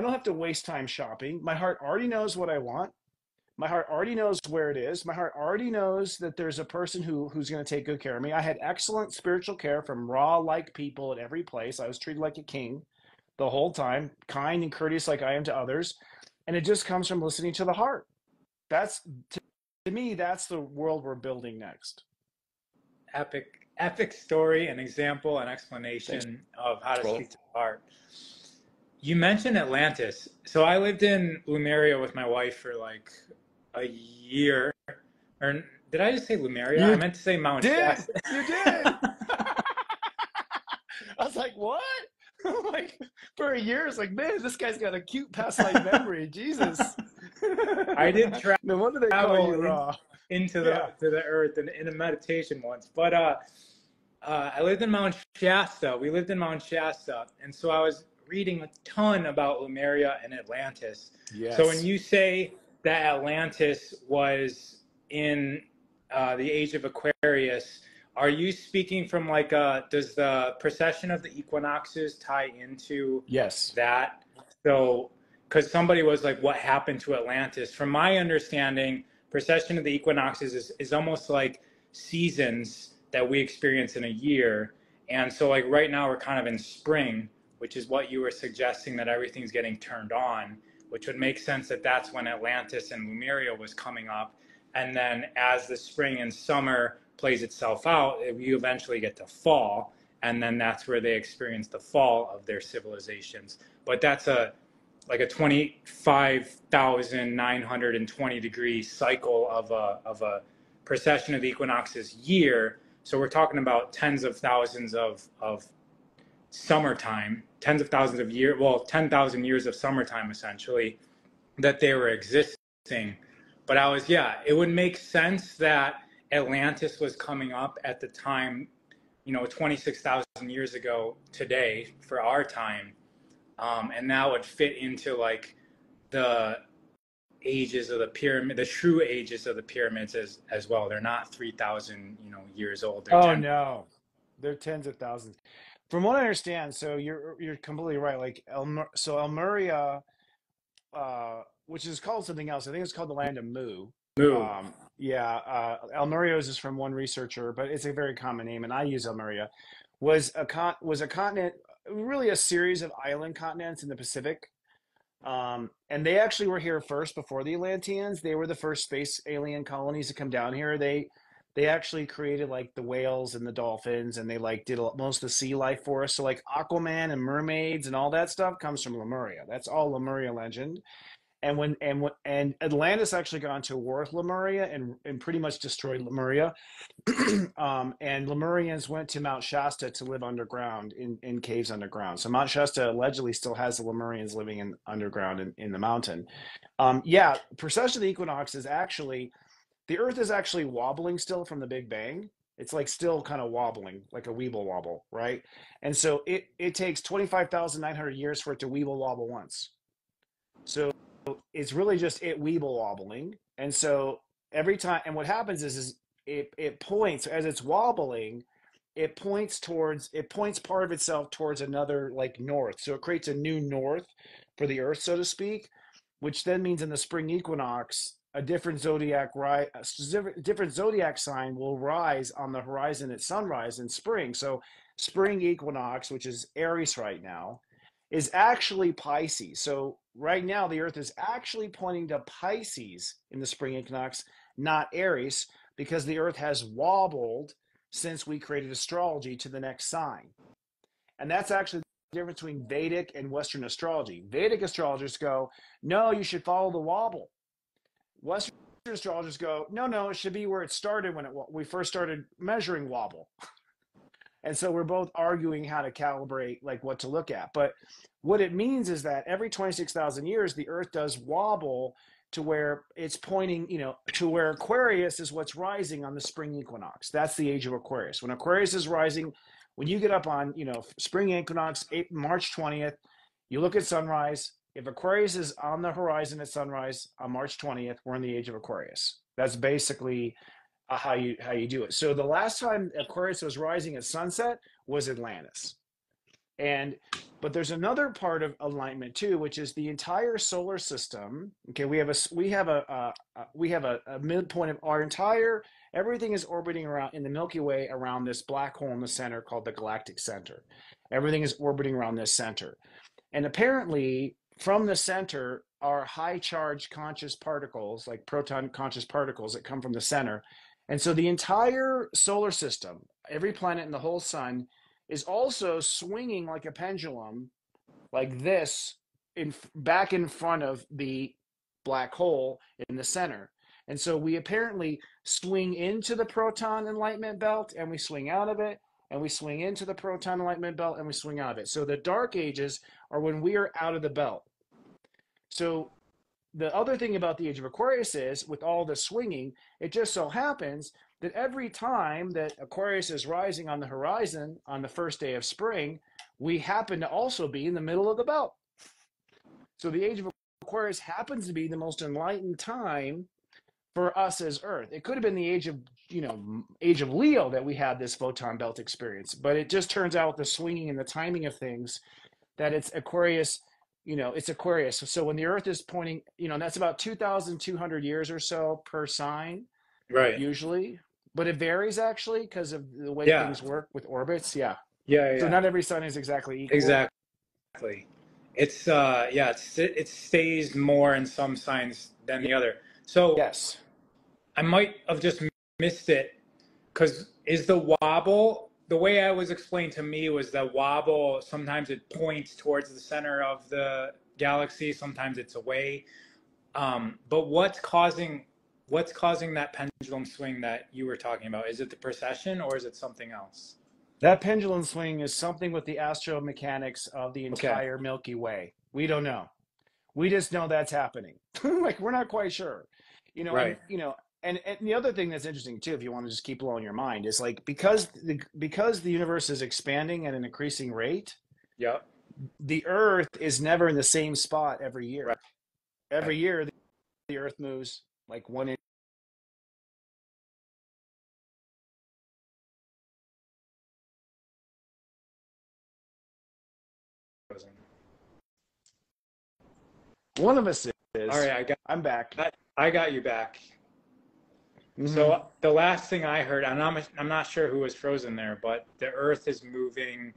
don't have to waste time shopping. My heart already knows what I want. My heart already knows where it is. My heart already knows that there's a person who's going to take good care of me. I had excellent spiritual care from raw-like people at every place. I was treated like a king the whole time, kind and courteous like I am to others. And it just comes from listening to the heart. That's, to me, that's the world we're building next. Epic story, an example, an explanation of how to speak to the heart. You mentioned Atlantis. So I lived in Lemuria with my wife for like a year. Or did I just say Lemuria? I meant to say Mount Shasta. You did. I was like, what? Like, for a year, it's like, man, this guy's got a cute past life memory. Jesus. I did travel. No wonder they call you raw. Into the earth in a meditation once. But I lived in Mount Shasta. We lived in Mount Shasta. And so I was reading a ton about Lemuria and Atlantis. Yes. So when you say that Atlantis was in the Age of Aquarius, are you speaking from like does the precession of the equinoxes tie into that? So, because somebody was like, what happened to Atlantis? From my understanding, precession of the equinoxes is almost like seasons that we experience in a year. And so like right now we're kind of in spring, which is what you were suggesting, that everything's getting turned on, which would make sense that that's when Atlantis and Lemuria was coming up. And then as the spring and summer plays itself out, you eventually get to fall. And then that's where they experience the fall of their civilizations. But that's like a 25,920 degree cycle of a precession of the equinoxes year. So we're talking about tens of thousands of summertime, tens of thousands of years, well, 10,000 years of summertime essentially, that they were existing. But it would make sense that Atlantis was coming up at the time, 26,000 years ago today for our time. And that would fit into like the ages of the pyramid, the true ages of the pyramids as well. They're not 3,000, years old. They're Oh no, they're tens of thousands. From what I understand, so you're completely right. Like Elmuria, which is called something else. I think it's called the land of Mu. Mu. Elmuria is just from one researcher, but it's a very common name, and I use Elmuria. Was a continent, really a series of island continents in the Pacific. And they actually were here first before the Atlanteans. They were the first space alien colonies to come down here. They actually created like the whales and the dolphins, and they like did most of the sea life for us. So like Aquaman and mermaids and all that stuff comes from Lemuria. That's all Lemuria legend. And Atlantis actually got into war with Lemuria and pretty much destroyed Lemuria. And Lemurians went to Mount Shasta to live underground in caves underground. So Mount Shasta allegedly still has the Lemurians living in underground in the mountain. Precession of the equinox is actually, the Earth is actually wobbling still from the Big Bang. It's like still kind of wobbling, like a weeble wobble, right? And so it takes 25,900 years for it to weeble wobble once. So it's really just it weeble wobbling. And so every time, and what happens is it points, as it's wobbling, it points part of itself towards another like north. So it creates a new north for the Earth, so to speak, which then means in the spring equinox, a different zodiac sign will rise on the horizon at sunrise in spring. So spring equinox, which is Aries right now, is actually Pisces. So right now the Earth is actually pointing to Pisces in the spring equinox, not Aries, because the Earth has wobbled since we created astrology to the next sign. And that's actually the difference between Vedic and Western astrology. Vedic astrologers go, no, you should follow the wobble. Western astrologers go, no, it should be where it started when we first started measuring wobble. And so we're both arguing how to calibrate, like what to look at. But what it means is that every 26,000 years, the Earth does wobble to where it's pointing, to where Aquarius is what's rising on the spring equinox. That's the age of Aquarius. When Aquarius is rising, when you get up on, spring equinox, March 20th, you look at sunrise. If Aquarius is on the horizon at sunrise on March 20th, we're in the age of Aquarius. That's basically how you do it. So the last time Aquarius was rising at sunset was Atlantis. But there's another part of alignment too, which is the entire solar system. Okay, we have a midpoint of our entire, everything is orbiting around in the Milky Way around this black hole in the center called the galactic center. Everything is orbiting around this center. And apparently from the center are high charge conscious particles, like proton conscious particles that come from the center. And so the entire solar system, every planet in the whole sun, is also swinging like a pendulum, like this, back in front of the black hole in the center. And so we apparently swing into the proton enlightenment belt, and we swing out of it, and we swing into the proton enlightenment belt, and we swing out of it. So the dark ages are when we are out of the belt. So the other thing about the age of Aquarius is, with all the swinging, it just so happens that every time that Aquarius is rising on the horizon on the first day of spring, we happen to also be in the middle of the belt. So the age of Aquarius happens to be the most enlightened time for us as Earth. It could have been the age of Leo that we had this photon belt experience, but it just turns out the swinging and the timing of things that it's Aquarius. It's Aquarius. So when the Earth is pointing, that's about 2,200 years or so per sign, right? Usually, but it varies actually because of the way things work with orbits. Yeah. Yeah, So yeah, not every sign is exactly equal. exactly. It's yeah, it stays more in some signs than the other. So Yes. I might have just missed it because is the wobble the way I was explained to me was the wobble sometimes it points towards the center of the galaxy, sometimes it's away. But what's causing that pendulum swing that you were talking about? Is it the precession or is it something else? That pendulum swing is something with the astromechanics of the Okay, entire Milky Way. We don't know. We just know that's happening. Like we're not quite sure. And right. and the other thing that's interesting too, if you want to just keep blowing your mind, is like because the universe is expanding at an increasing rate, Yep. the Earth is never in the same spot every Right. year. Every year the Earth moves like 1 inch. One of us All right, is. I'm back. I got you back. Hmm. So the last thing I heard, I'm not sure who was frozen there, but the Earth is moving.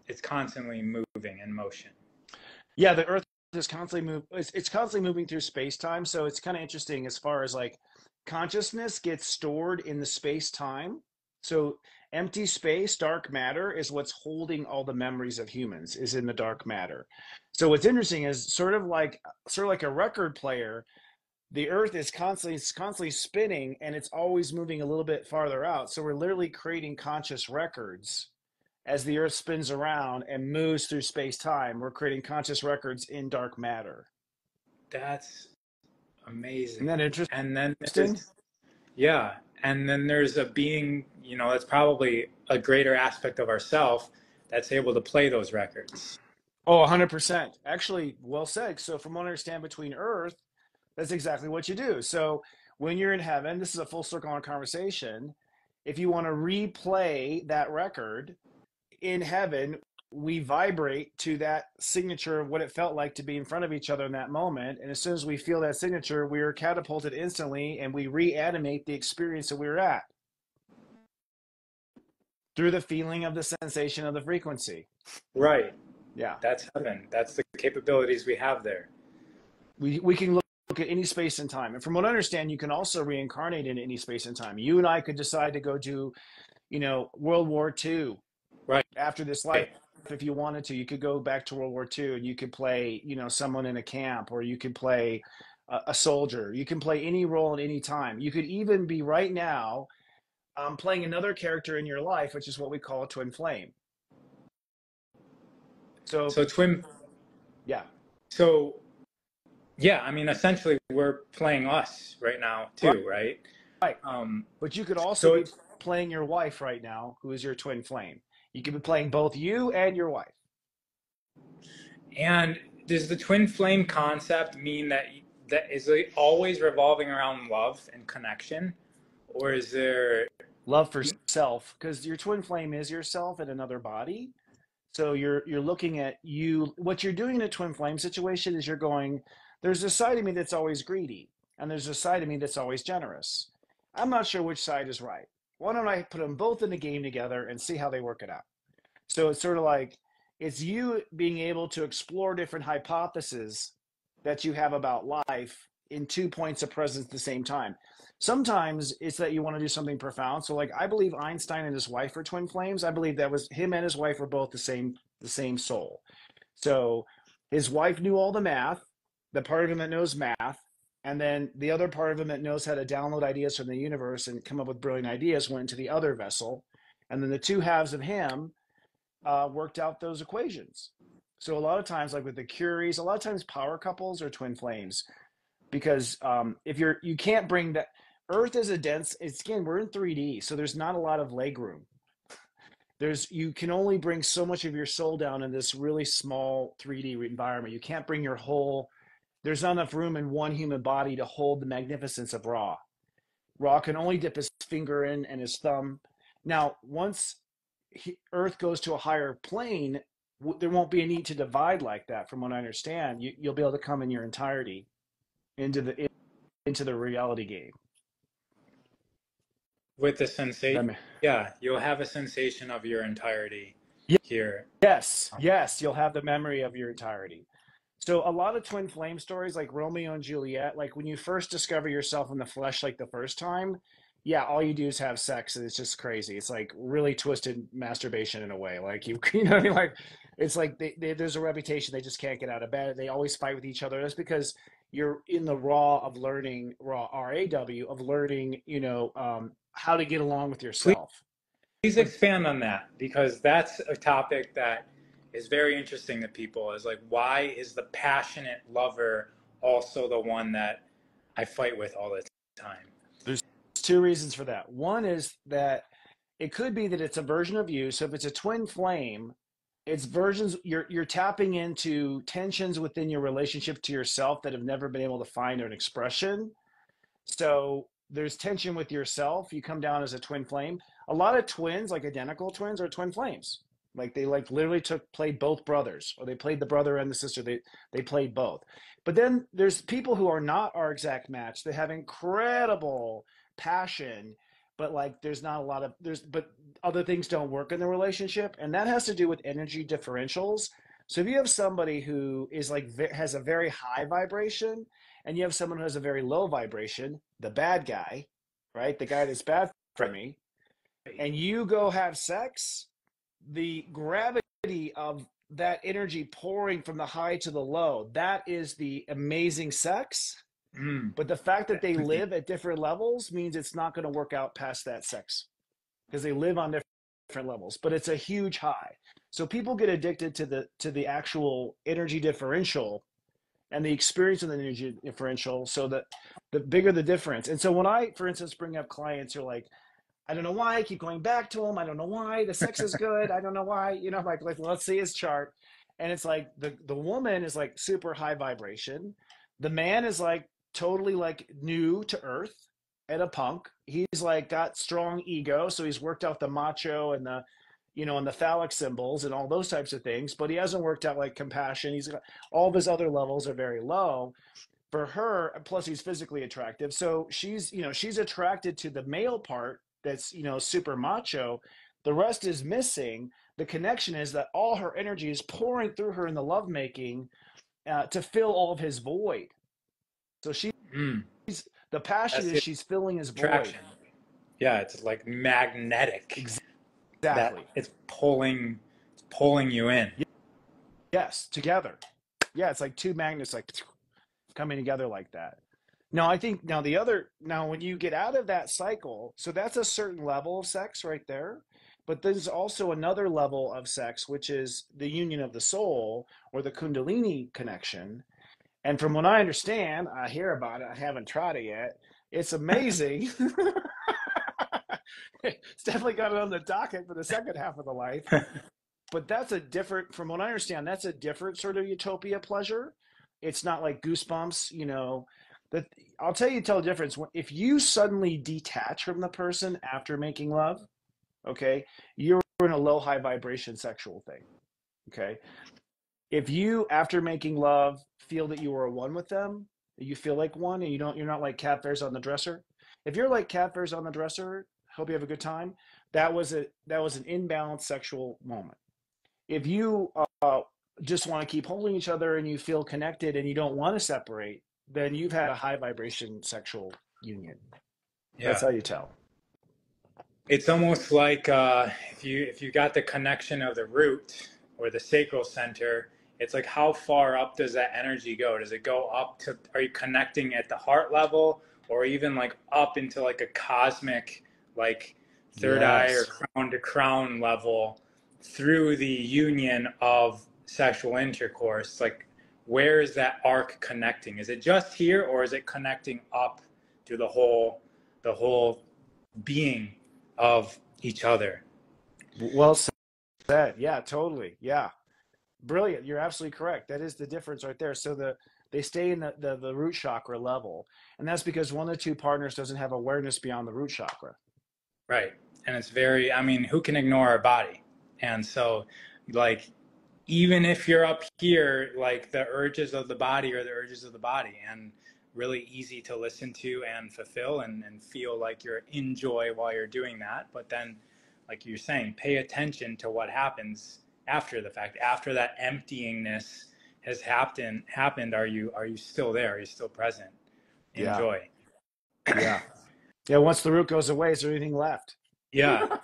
It's constantly moving in motion. Yeah, the Earth is constantly it's constantly moving through space time. So it's kind of interesting as far as like consciousness gets stored in the space time. So empty space, dark matter is what's holding all the memories of humans is in the dark matter. So what's interesting is sort of like a record player. The Earth is constantly spinning, and it's always moving a little bit farther out. So we're literally creating conscious records as the Earth spins around and moves through space time. We're creating conscious records in dark matter. That's Isn't amazing. that And then interesting? there's yeah, and then there's a being, that's probably a greater aspect of ourself that's able to play those records. Oh, 100%. Actually, well said. So, from what I understand between Earth, that's exactly what you do. So, when you're in heaven, this is a full circle on conversation. If you want to replay that record in heaven, we vibrate to that signature of what it felt like to be in front of each other in that moment. And as soon as we feel that signature, we are catapulted instantly and we reanimate the experience that we were at through the feeling of the sensation of the frequency. Right. Yeah. That's heaven. That's the capabilities we have there. We can look at any space and time. And from what I understand, you can also reincarnate in any space and time. You and I could decide to go to, World War II Right. after this life. If you wanted to, you could go back to World War II and you could play, someone in a camp, or you could play a soldier. You can play any role at any time. You could even be right now playing another character in your life, which is what we call a twin flame. So, So twin yeah, so yeah, I mean essentially we're playing us right now right. too, right? Right. Um But you could also so be it's playing your wife right now, who is your twin flame. You could be playing both you and your wife. and does the twin flame concept mean that is it always revolving around love and connection, or is there Love for self, because your twin flame is yourself in another body. So you're looking at you. What you're doing in a twin flame situation is you're going, there's a side of me that's always greedy, and there's a side of me that's always generous. I'm not sure which side is right. Why don't I put them both in the game together and see how they work it out? So it's sort of like it's you being able to explore different hypotheses that you have about life in 2 points of presence at the same time. Sometimes it's that you want to do something profound. So like I believe Einstein and his wife were twin flames. I believe that was him and his wife were both the same soul. So his wife knew all the math, the part of him that knows math, and then the other part of him that knows how to download ideas from the universe and come up with brilliant ideas went into the other vessel. And then the two halves of him worked out those equations. So a lot of times, like with the Curies, a lot of times power couples are twin flames because if you can't bring that. Earth is a dense. It's again we're in 3D, so there's not a lot of leg room. You can only bring so much of your soul down in this really small 3D environment. You can't bring your whole. There's not enough room in one human body to hold the magnificence of Ra. Ra can only dip his finger in and his thumb. Now, once Earth goes to a higher plane, there won't be a need to divide like that. From what I understand, you'll be able to come in your entirety into the reality game. with the sensation. That may- Yeah, you'll have a sensation of your entirety Ye- here. Yes, yes, you'll have the memory of your entirety. So a lot of twin flame stories like Romeo and Juliet, like when you first discover yourself in the flesh, like the first time, yeah, all you do is have sex and it's just crazy. It's like really twisted masturbation in a way. Like you know what I mean? Like it's like there's a reputation they just can't get out of bed. They always fight with each other. That's because you're in the raw of learning, raw RAW of learning, how to get along with Please, yourself. please But expand on that because that's a topic that is very interesting to people. Is like, why is the passionate lover also the one that I fight with all the time? there's two reasons for that. One is that it could be that it's a version of you. So if it's a twin flame, it's versions you're tapping into tensions within your relationship to yourself that have never been able to find an expression. So there's tension with yourself. You come down as a twin flame. A lot of twins, like identical twins, are twin flames. Like they like literally played both brothers, or they played the brother and the sister. They played both. But then there's people who are not our exact match. They have incredible passion, but like there's not a lot of but other things don't work in the relationship, and that has to do with energy differentials. So if you have somebody who is like has a very high vibration, and you have someone who has a very low vibration, the bad guy, right? The guy that's bad for Right. me, and you go have sex, the gravity of that energy pouring from the high to the low, that is the amazing sex. Mm. But the fact that they live at different levels means it's not going to work out past that sex because they live on different levels. But it's a huge high. So people get addicted to the actual energy differential and the experience of the energy differential, so that the bigger the difference. And so when I, for instance, bring up clients who are like, I don't know why I keep going back to him. I don't know why the sex is good. I don't know why, like let's see his chart. And it's like the woman is like super high vibration. The man is like totally like new to earth and a punk. He's like got strong ego. So he's worked out the macho and and the phallic symbols and all those types of things, but he hasn't worked out like compassion. He's got all of his other levels are very low for her. Plus he's physically attractive. So she's attracted to the male part that's super macho. The rest is missing. The connection is that all her energy is pouring through her in the lovemaking to fill all of his void. So Mm. the passion That's is the she's filling his void. attraction. Yeah, it's like magnetic. That Exactly. it's pulling you in. Yes, together. Yeah, it's like two magnets like coming together like that. Now, I think when you get out of that cycle, so that's a certain level of sex right there. But there's also another level of sex, which is the union of the soul or the Kundalini connection. And from what I understand, I hear about it, I haven't tried it yet. It's amazing. It's definitely got it on the docket for the second half of the life. But from what I understand, that's a different sort of utopia pleasure. It's not like goosebumps, that I'll tell the difference. If you suddenly detach from the person after making love, okay, you're in a low, high vibration sexual thing. Okay. If you, after making love, feel that you are one with them, you feel like one and you're not like cat fairs on the dresser. If you're like cat fairs on the dresser, hope you have a good time. That was an imbalanced sexual moment. If you just want to keep holding each other and you feel connected and you don't want to separate, then you've had a high vibration sexual union. That's Yeah. how you tell. It's almost like if you got the connection of the root or the sacral center, it's like how far up does that energy go? Does it go up to? Are you connecting at the heart level, or even like up into like a cosmic, like third eye or Yes. crown to crown level through the union of sexual intercourse? Like, where is that arc connecting? Is it just here, or is it connecting up to the whole being of each other? Well said. Yeah, totally. Yeah. Brilliant. You're absolutely correct. That is the difference right there. So they stay in the root chakra level. And that's because one of the two partners doesn't have awareness beyond the root chakra. Right. And it's very, I mean, who can ignore our body? And so, like, even if you're up here, like the urges of the body are the urges of the body. And really easy to listen to and fulfill and feel like you're in joy while you're doing that. But then, like you're saying, pay attention to what happens after the fact, after that emptyingness has happened. Are you still there? Are you still present in Yeah. joy? Yeah. Yeah. Once the root goes away, is there anything left? Yeah.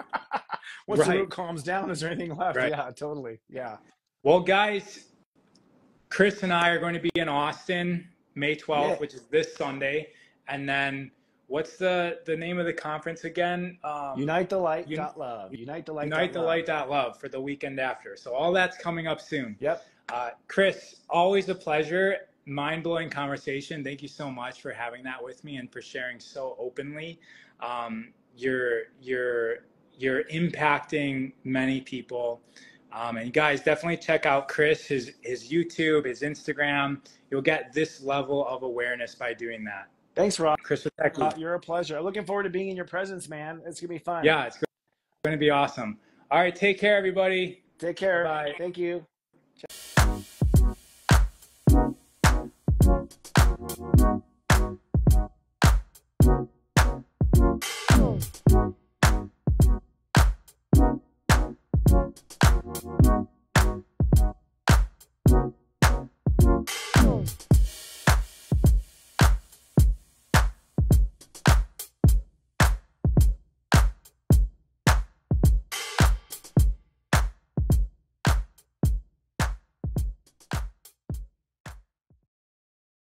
Once the root calms down, is there anything left? Right. Yeah, totally. Yeah. Well, guys, Chris and I are going to be in Austin May 12th, which is this Sunday. And then what's the name of the conference again? Unite the Light.love. Unite the Light.love for the weekend after. So all that's coming up soon. Yep. Chris, always a pleasure. Mind-blowing conversation. Thank you so much for having that with me and for sharing so openly. You're impacting many people. And you guys definitely check out Chris, his YouTube, his Instagram. You'll get this level of awareness by doing that. Thanks, Rob. Chris Witecki. You're a pleasure. I'm looking forward to being in your presence, man. It's going to be fun. Yeah, it's going to be awesome. All right, take care, everybody. Take care. Bye. Thank you.